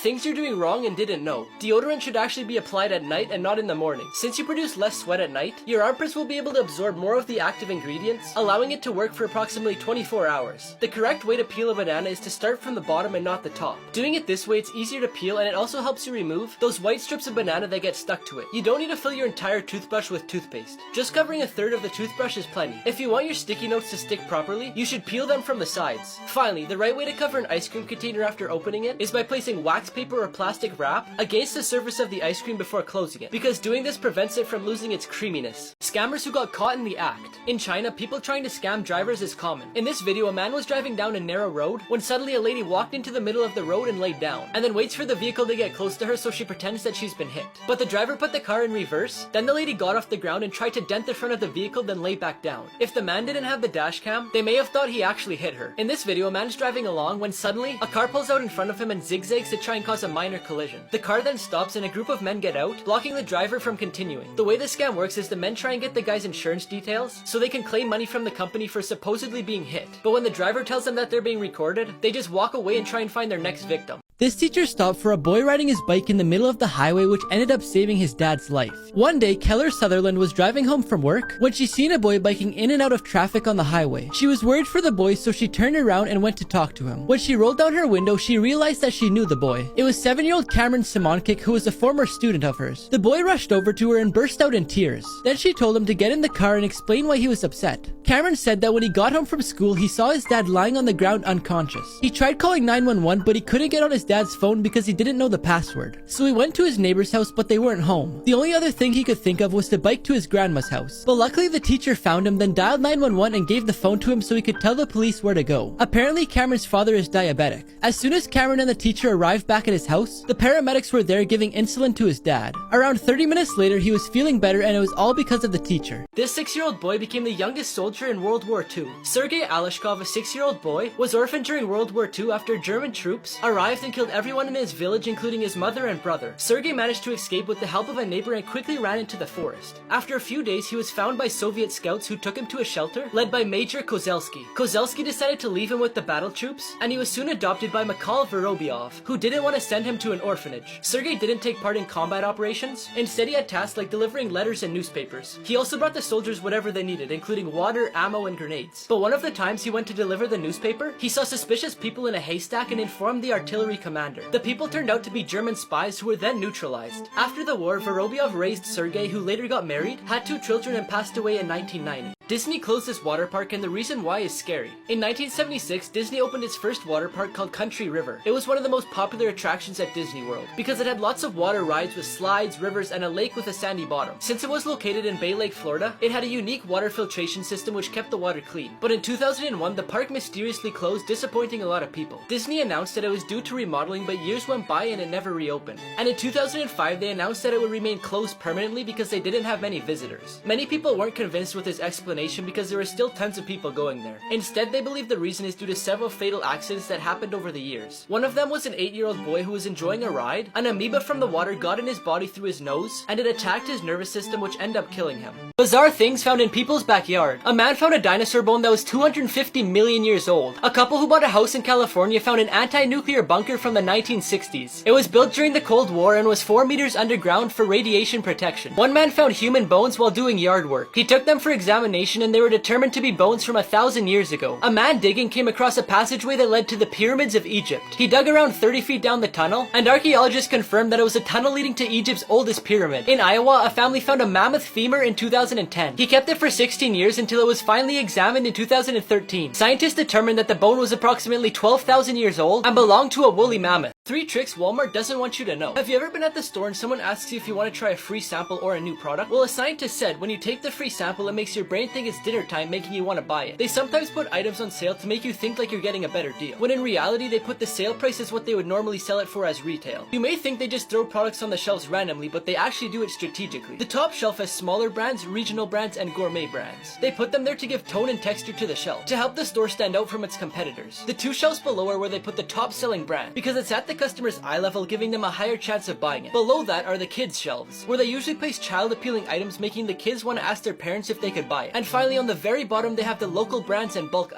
Things you're doing wrong and didn't know. Deodorant should actually be applied at night and not in the morning. Since you produce less sweat at night, your armpits will be able to absorb more of the active ingredients, allowing it to work for approximately 24 hours. The correct way to peel a banana is to start from the bottom and not the top. Doing it this way, it's easier to peel and it also helps you remove those white strips of banana that get stuck to it. You don't need to fill your entire toothbrush with toothpaste. Just covering a third of the toothbrush is plenty. If you want your sticky notes to stick properly, you should peel them from the sides. Finally, the right way to cover an ice cream container after opening it is by placing wax paper or plastic wrap against the surface of the ice cream before closing it, because doing this prevents it from losing its creaminess. Scammers who got caught in the act. In China, people trying to scam drivers is common. In this video, a man was driving down a narrow road when suddenly a lady walked into the middle of the road and laid down, and then waits for the vehicle to get close to her so she pretends that she's been hit. But the driver put the car in reverse, then the lady got off the ground and tried to dent the front of the vehicle, then lay back down. If the man didn't have the dash cam, they may have thought he actually hit her. In this video, a man is driving along when suddenly a car pulls out in front of him and zigzags to try and cause a minor collision. The car then stops and a group of men get out, blocking the driver from continuing. The way the scam works is the men try and get the guy's insurance details so they can claim money from the company for supposedly being hit. But when the driver tells them that they're being recorded, they just walk away and try and find their next victim. This teacher stopped for a boy riding his bike in the middle of the highway, which ended up saving his dad's life. One day, Keller Sutherland was driving home from work when she seen a boy biking in and out of traffic on the highway. She was worried for the boy, so she turned around and went to talk to him. When she rolled down her window, she realized that she knew the boy. It was 7-year-old Cameron Simoncic, who was a former student of hers. The boy rushed over to her and burst out in tears. Then she told him to get in the car and explain why he was upset. Cameron said that when he got home from school, he saw his dad lying on the ground unconscious. He tried calling 911, but he couldn't get on his dad's phone because he didn't know the password. So he went to his neighbor's house, but they weren't home. The only other thing he could think of was to bike to his grandma's house. But luckily the teacher found him, then dialed 911 and gave the phone to him so he could tell the police where to go. Apparently Cameron's father is diabetic. As soon as Cameron and the teacher arrived back at his house, the paramedics were there giving insulin to his dad. Around 30 minutes later, he was feeling better, and it was all because of the teacher. This 6-year-old boy became the youngest soldier in World War II. Sergei Aleshkov, a 6-year-old boy, was orphaned during World War II after German troops arrived and killed everyone in his village, including his mother and brother. Sergei managed to escape with the help of a neighbor and quickly ran into the forest. After a few days, he was found by Soviet scouts who took him to a shelter led by Major Kozelski. Kozelski decided to leave him with the battle troops, and he was soon adopted by Mikhail Vorobyov, who didn't want to send him to an orphanage. Sergei didn't take part in combat operations. Instead, he had tasks like delivering letters and newspapers. He also brought the soldiers whatever they needed, including water, ammo, and grenades. But one of the times he went to deliver the newspaper, he saw suspicious people in a haystack and informed the artillery commander. The people turned out to be German spies who were then neutralized. After the war, Vorobyov raised Sergei, who later got married, had 2 children, and passed away in 1990. Disney closed this water park, and the reason why is scary. In 1976, Disney opened its first water park called Country River. It was one of the most popular attractions at Disney World because it had lots of water rides with slides, rivers, and a lake with a sandy bottom. Since it was located in Bay Lake, Florida, it had a unique water filtration system which kept the water clean. But in 2001, the park mysteriously closed, disappointing a lot of people. Disney announced that it was due to remodeling, but years went by and it never reopened. And in 2005, they announced that it would remain closed permanently because they didn't have many visitors. Many people weren't convinced with his explanation because there were still tons of people going there. Instead, they believe the reason is due to several fatal accidents that happened over the years. One of them was an 8-year-old boy who was enjoying a ride. An amoeba from the water got in his body through his nose, and it attacked his nervous system, which ended up killing him. Bizarre things found in people's backyard. A man found a dinosaur bone that was 250 million years old. A couple who bought a house in California found an anti-nuclear bunker from the 1960s. It was built during the Cold War and was 4 meters underground for radiation protection. One man found human bones while doing yard work. He took them for examination and they were determined to be bones from 1,000 years ago. A man digging came across a passageway that led to the pyramids of Egypt. He dug around 30 feet down the tunnel, and archaeologists confirmed that it was a tunnel leading to Egypt's oldest pyramid. In Iowa, a family found a mammoth femur in 2010. He kept it for 16 years until it was finally examined in 2013. Scientists determined that the bone was approximately 12,000 years old and belonged to a woolly mammoth. 3 tricks Walmart doesn't want you to know. Have you ever been at the store and someone asks you if you want to try a free sample or a new product? Well, a scientist said when you take the free sample, it makes your brain think it's dinner time, making you want to buy it. They sometimes put items on sale to make you think like you're getting a better deal, when in reality they put the sale price as what they would normally sell it for as retail. You may think they just throw products on the shelves randomly, but they actually do it strategically. The top shelf has smaller brands, regional brands, and gourmet brands. They put them there to give tone and texture to the shelf, to help the store stand out from its competitors. The 2 shelves below are where they put the top selling brand, because it's at the customer's eye level, giving them a higher chance of buying it. Below that are the kids shelves, where they usually place child appealing items, making the kids want to ask their parents if they could buy it. And finally, on the very bottom, they have the local brands and bulk